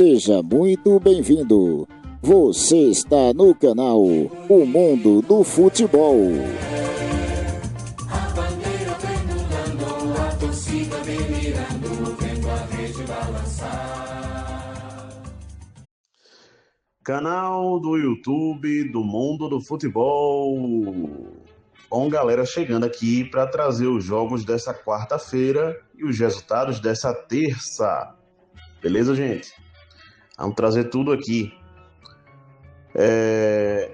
Seja muito bem-vindo. Você está no canal O Mundo do Futebol. A bandeira pendulando, a torcida delirando, vendo a rede balançar. Canal do YouTube do Mundo do Futebol. Bom, galera, chegando aqui para trazer os jogos dessa quarta-feira e os resultados dessa terça. Beleza, gente? Vamos trazer tudo aqui.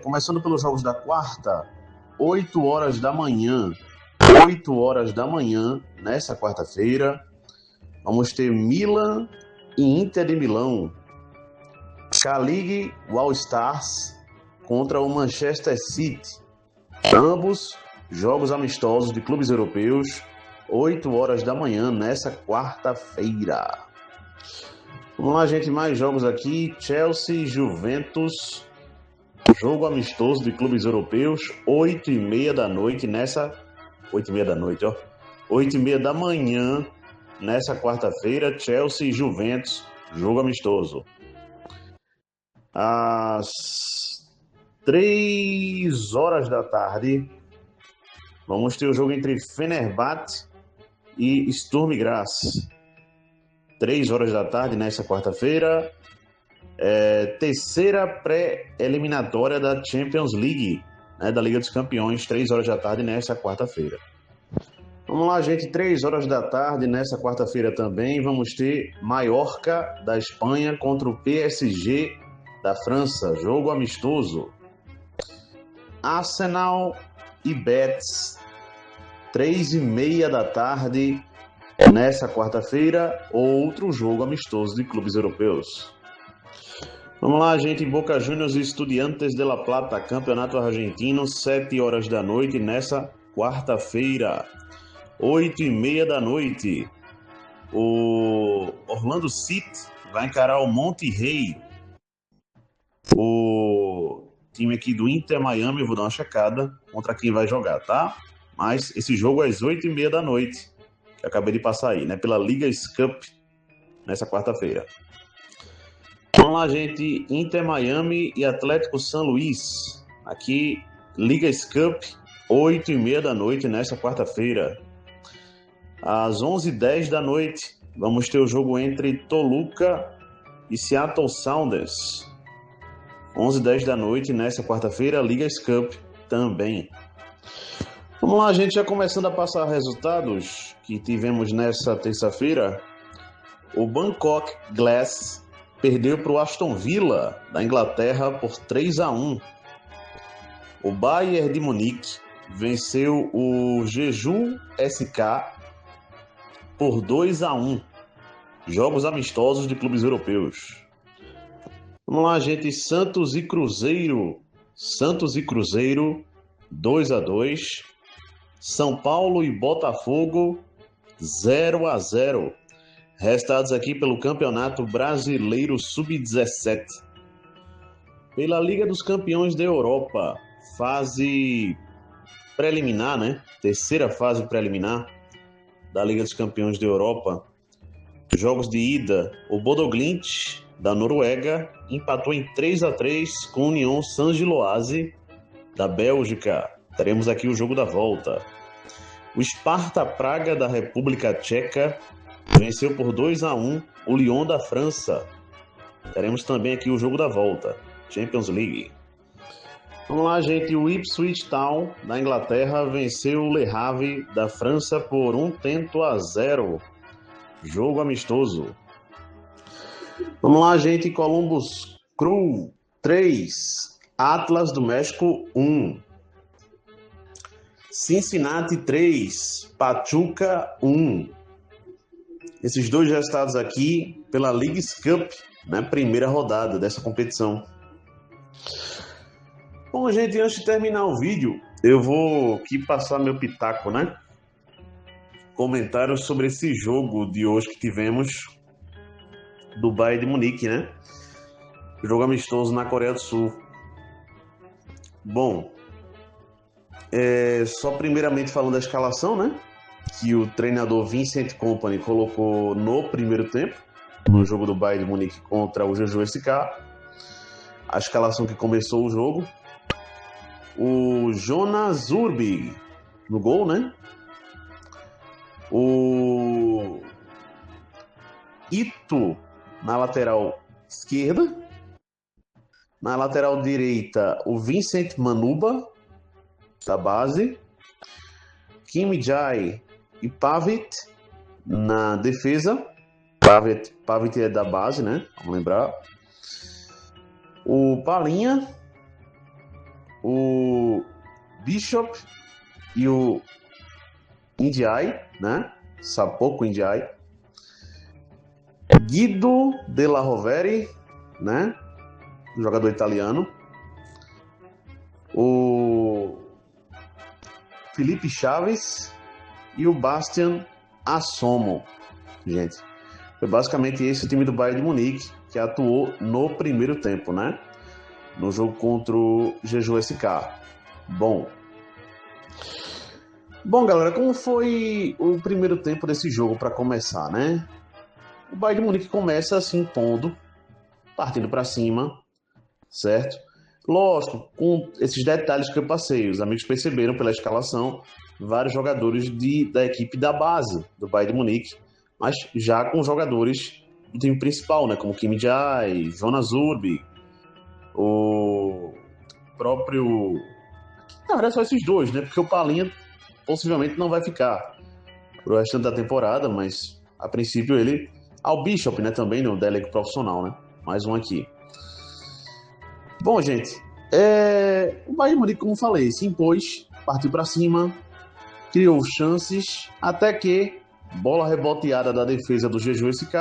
Começando pelos jogos da quarta, 8 horas da manhã. 8 horas da manhã, nessa quarta-feira, vamos ter Milan e Inter de Milão. K-League All Stars contra o Manchester City. Ambos jogos amistosos de clubes europeus, 8 horas da manhã, nessa quarta-feira. Vamos lá, gente, mais jogos aqui. Chelsea e Juventus, jogo amistoso de clubes europeus, 8h30 da noite, nessa... 8h30 da noite, ó. 8h30 da manhã, nessa quarta-feira, Chelsea e Juventus, jogo amistoso. Às 3 horas da tarde, vamos ter o jogo entre Fenerbahçe e Sturm Graz. 3 horas da tarde, nessa quarta-feira. Terceira pré-eliminatória da Champions League, né, da Liga dos Campeões, 3 horas da tarde, nessa quarta-feira. Vamos lá, gente, 3 horas da tarde, nessa quarta-feira também, vamos ter Mallorca, da Espanha, contra o PSG da França, jogo amistoso. Arsenal e Betis, 3h30 da tarde, nessa quarta-feira, outro jogo amistoso de clubes europeus. Vamos lá, gente, Boca Juniors e Estudiantes de La Plata, campeonato argentino, 7 horas da noite, nessa quarta-feira. 8h30 da noite, o Orlando City vai encarar o Monterrey. O time aqui do Inter Miami, eu vou dar uma checada contra quem vai jogar, tá? Mas esse jogo é às 8h30 da noite, que eu acabei de passar aí, né? Pela Liga Cup, nessa quarta-feira. Vamos lá, gente, Inter Miami e Atlético San Luis. Aqui, Liga Cup, 8h30 da noite, nessa quarta-feira. Às 11h10 da noite, vamos ter o jogo entre Toluca e Seattle Sounders. 11h10 da noite, nessa quarta-feira, Liga Cup também. Vamos lá, gente, já começando a passar resultados que tivemos nessa terça-feira. O Bangkok Glass perdeu para o Aston Villa, da Inglaterra, por 3-1. O Bayern de Munique venceu o Jeju SK por 2-1. Jogos amistosos de clubes europeus. Vamos lá, gente. Santos e Cruzeiro. Santos e Cruzeiro, 2-2. São Paulo e Botafogo, 0-0. Resultados aqui pelo Campeonato Brasileiro Sub-17. Pela Liga dos Campeões da Europa, fase preliminar, né? Terceira fase preliminar da Liga dos Campeões da Europa. Jogos de ida, o Bodo Glimt, da Noruega, empatou em 3-3 com o Union Saint-Gilloise, da Bélgica. Teremos aqui o jogo da volta. O Sparta Praga, da República Tcheca, venceu por 2-1 o Lyon da França. Teremos também aqui o jogo da volta, Champions League. Vamos lá, gente. O Ipswich Town, da Inglaterra, venceu o Le Havre, da França, por 1-0. Jogo amistoso. Vamos lá, gente. Columbus Crew 3, Atlas do México 1. Cincinnati 3, Pachuca 1. Esses dois resultados aqui pela Leagues Cup, né, primeira rodada dessa competição. Bom, gente, antes de terminar o vídeo, eu vou aqui passar meu pitaco, né? Comentários sobre esse jogo de hoje que tivemos do Bayern de Munique, né? Jogo amistoso na Coreia do Sul. Bom, só primeiramente falando da escalação, né? Que o treinador Vincent Kompany colocou no primeiro tempo. no jogo do Bayern de Munique contra o Jeju SK. A escalação que começou o jogo: o Jonas Urbig no gol, né? O Ito na lateral esquerda. Na lateral direita, o Vincent Manuba, da base. Kim Jae e Pavit na defesa. Pavit é da base, né? Vamos lembrar. O Palinha, o Bishop e o Indiai, né? Sapoko Indiai. Guido Della Rovere, né? Jogador italiano. O Felipe Chaves e o Bastian Assomo. Gente, foi basicamente esse o time do Bayern de Munique que atuou no primeiro tempo, né? No jogo contra o Jeju SK. Bom, galera, como foi o primeiro tempo desse jogo para começar, né? O Bayern de Munique começa se impondo, partindo para cima, certo? Lógico, com esses detalhes que eu passei, os amigos perceberam pela escalação vários jogadores da equipe da base do Bayern de Munique, mas já com jogadores do time principal, né? Como Kim Jae, Jonas Urbig, o próprio... Na verdade, só esses dois, né? Porque o Palinha possivelmente não vai ficar pro restante da temporada, mas a princípio ele... o Bishop, né? Também no elenco profissional, né? Mais um aqui. Bom, gente, o Bayern de Munique, como falei, se impôs, partiu para cima, criou chances, até que bola reboteada da defesa do Jeju SK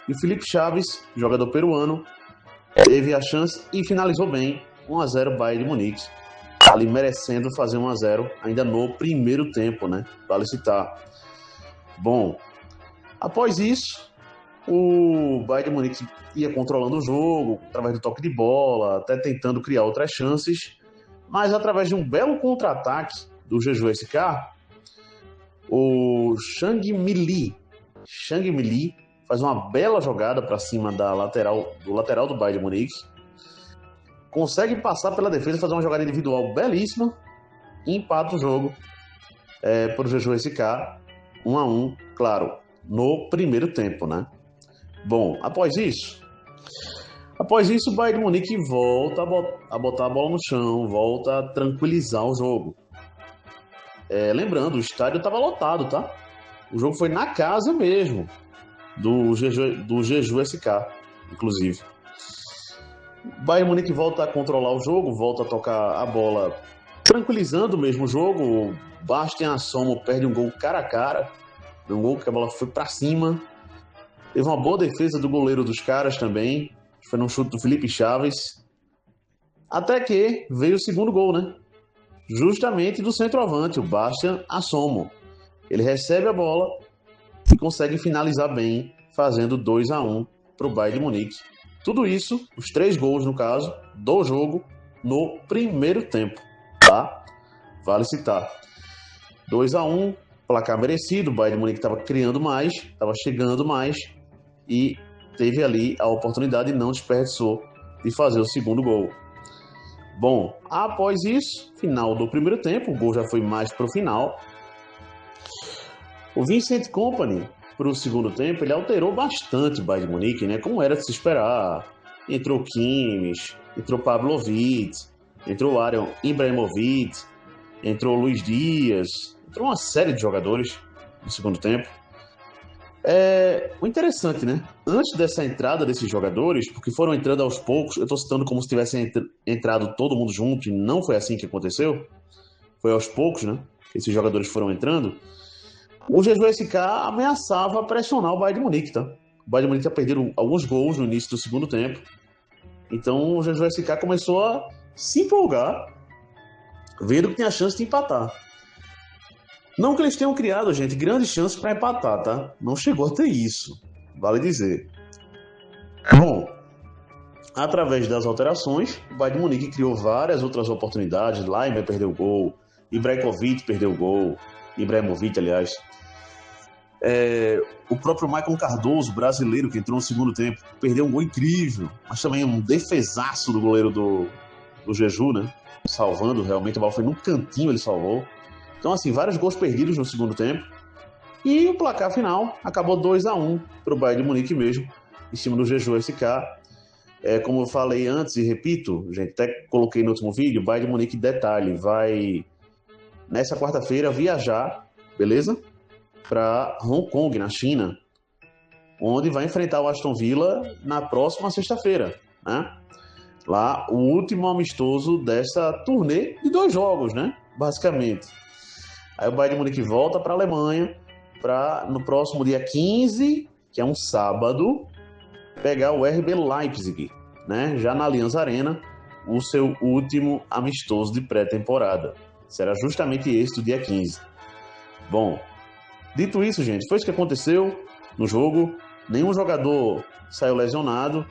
e o Felipe Chaves, jogador peruano, teve a chance e finalizou bem. 1-0 Bayern de Munique, ali merecendo fazer 1-0 ainda no primeiro tempo, né? Vale citar. Bom, após isso, o Bayern de Munique ia controlando o jogo, através do toque de bola, até tentando criar outras chances, mas através de um belo contra-ataque do Jeju SK, o Chang Mi Lee faz uma bela jogada para cima do lateral do Bayern de Munique, consegue passar pela defesa, fazer uma jogada individual belíssima e empata o jogo para o Jeju SK, 1-1, claro, no primeiro tempo, né? Bom, após isso, o Bayern de Munique volta a botar a bola no chão, volta a tranquilizar o jogo. Lembrando, o estádio estava lotado, tá? O jogo foi na casa mesmo do Jeju SK, inclusive. O Bayern de Munique volta a controlar o jogo, volta a tocar a bola, tranquilizando mesmo o jogo. O Bastian Assomo perde um gol cara a cara, um gol que a bola foi para cima. Teve uma boa defesa do goleiro dos caras também. Foi num chute do Felipe Chaves. Até que veio o segundo gol, né? Justamente do centroavante, o Bastian Assomo. Ele recebe a bola e consegue finalizar bem, fazendo 2-1 para o Bayern de Munique. Tudo isso, os 3 gols, no caso, do jogo no primeiro tempo, tá? Vale citar. 2-1, placar merecido. O Bayern de Munique estava criando mais, estava chegando mais, e teve ali a oportunidade e não desperdiçou de fazer o segundo gol. Bom, após isso, final do primeiro tempo, o gol já foi mais para o final. O Vincent Kompany, para o segundo tempo, ele alterou bastante o Bayern de Munique, né? Como era de se esperar. Entrou Kimmich, entrou Pavlovic, entrou Aaron Ibrahimovic, entrou Luiz Dias, entrou uma série de jogadores no segundo tempo. O interessante, né? Antes dessa entrada desses jogadores, porque foram entrando aos poucos, eu estou citando como se tivessem entrado todo mundo junto, e não foi assim que aconteceu. Foi aos poucos, né? Esses jogadores foram entrando. O Jeju SK ameaçava pressionar o Bayern de Munique, tá? O Bayern de Munique tinha perdido alguns gols no início do segundo tempo. Então o Jeju SK começou a se empolgar, vendo que tinha chance de empatar. Não que eles tenham criado, gente, grandes chances para empatar, tá? Não chegou a ter isso, vale dizer. Bom, através das alterações, o Bayern de Munique criou várias outras oportunidades. Laimer perdeu o gol, Ibrahimovic perdeu o gol, aliás. O próprio Maicon Cardoso, brasileiro, que entrou no segundo tempo, perdeu um gol incrível, mas também um defesaço do goleiro do Jeju, né? Salvando, realmente, a bola foi num cantinho, ele salvou. Então, assim, vários gols perdidos no segundo tempo. E o placar final acabou 2-1 para o Bayern de Munique mesmo, em cima do Jeju SK. Como eu falei antes e repito, gente, até coloquei no último vídeo, o Bayern de Munique, detalhe, vai nessa quarta-feira viajar, beleza? Para Hong Kong, na China, onde vai enfrentar o Aston Villa na próxima sexta-feira, né? Lá, o último amistoso dessa turnê de 2 jogos, né? Basicamente. Aí o Bayern de Munique volta para a Alemanha para, no próximo dia 15, que é um sábado, pegar o RB Leipzig, né? Já na Allianz Arena, o seu último amistoso de pré-temporada. Será justamente esse do dia 15. Bom, dito isso, gente, foi isso que aconteceu no jogo. Nenhum jogador saiu lesionado.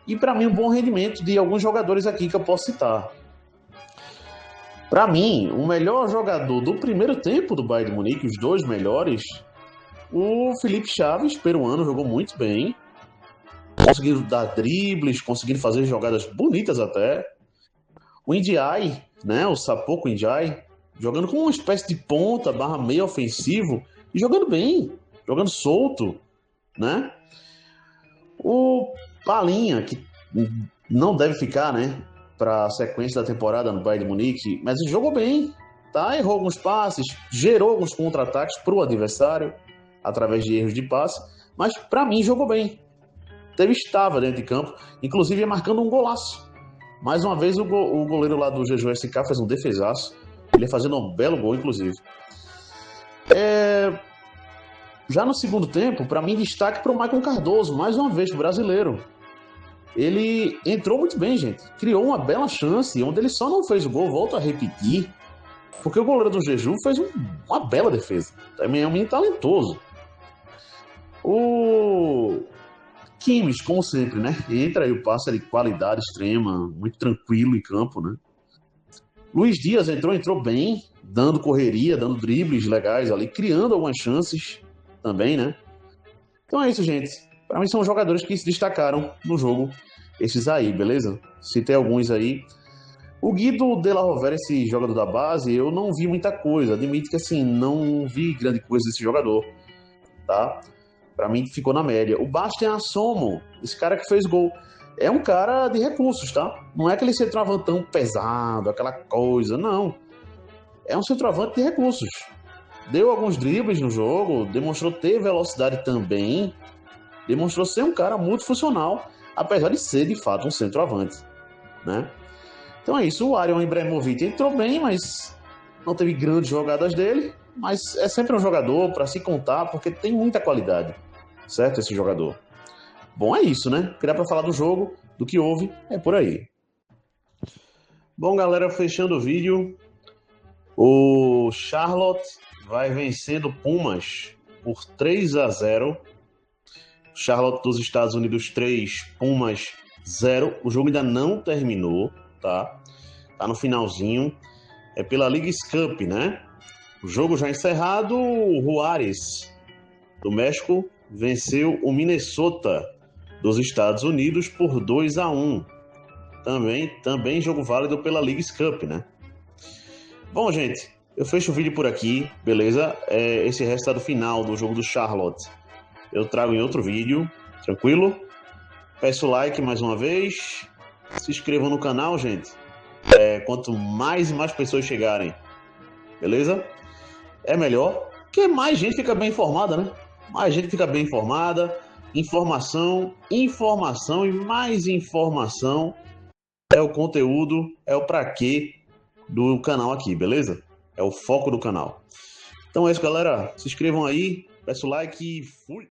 E para mim, um bom rendimento de alguns jogadores aqui que eu posso citar. Para mim, o melhor jogador do primeiro tempo do Bayern de Munique, os 2 melhores, o Felipe Chaves, peruano, jogou muito bem. Conseguindo dar dribles, conseguindo fazer jogadas bonitas até. O Ndiaye, né, o Sapoko Ndiaye, jogando como uma espécie de ponta, meio ofensivo, e jogando bem, jogando solto, né? O Palhinha, que não deve ficar, né, para a sequência da temporada no Bayern de Munique, mas ele jogou bem, tá? Errou alguns passes, gerou alguns contra-ataques para o adversário, através de erros de passe, mas para mim jogou bem. Estava dentro de campo, inclusive marcando um golaço. Mais uma vez o goleiro lá do Jeju SK fez um defesaço, ele ia fazendo um belo gol, inclusive. Já no segundo tempo, para mim, destaque para o Maicon Cardoso, mais uma vez, brasileiro. Ele entrou muito bem, gente. Criou uma bela chance, onde ele só não fez o gol, volto a repetir, porque o goleiro do Jeju fez uma bela defesa. Também é um menino talentoso. O Kimmich, como sempre, né? Entra e o passe de qualidade extrema, muito tranquilo em campo, né? Luiz Dias entrou bem, dando correria, dando dribles legais ali, criando algumas chances também, né? Então é isso, gente. Para mim são jogadores que se destacaram no jogo, esses aí, beleza? Citei alguns aí. O Guido de la Rovere, esse jogador da base, eu não vi muita coisa. Admito que, assim, não vi grande coisa desse jogador, tá? Para mim ficou na média. O Bastian Assomo, esse cara que fez gol, é um cara de recursos, tá? Não é aquele centroavantão pesado, aquela coisa, não. É um centroavante de recursos. Deu alguns dribles no jogo, demonstrou ter velocidade também, demonstrou ser um cara multifuncional, apesar de ser, de fato, um centroavante, né? Então é isso, o Arion Ibrahimovic entrou bem, mas não teve grandes jogadas dele, mas é sempre um jogador para se contar, porque tem muita qualidade, certo, esse jogador. Bom, é isso, né? O que dá para falar do jogo, do que houve, é por aí. Bom, galera, fechando o vídeo, o Charlotte vai vencer do Pumas por 3-0. Charlotte dos Estados Unidos 3, Pumas 0. O jogo ainda não terminou, tá? Tá no finalzinho. É pela Leagues Cup, né? O jogo já encerrado, o Juárez do México venceu o Minnesota dos Estados Unidos por 2-1. Também jogo válido pela Leagues Cup, né? Bom, gente, eu fecho o vídeo por aqui, beleza? Esse resultado final do jogo do Charlotte eu trago em outro vídeo, tranquilo? Peço like mais uma vez. Se inscrevam no canal, gente. Quanto mais e mais pessoas chegarem, beleza? É melhor, porque mais gente fica bem informada, né? Mais gente fica bem informada. Informação e mais informação é o conteúdo, é o pra quê do canal aqui, beleza? É o foco do canal. Então é isso, galera. Se inscrevam aí, peço like e fui!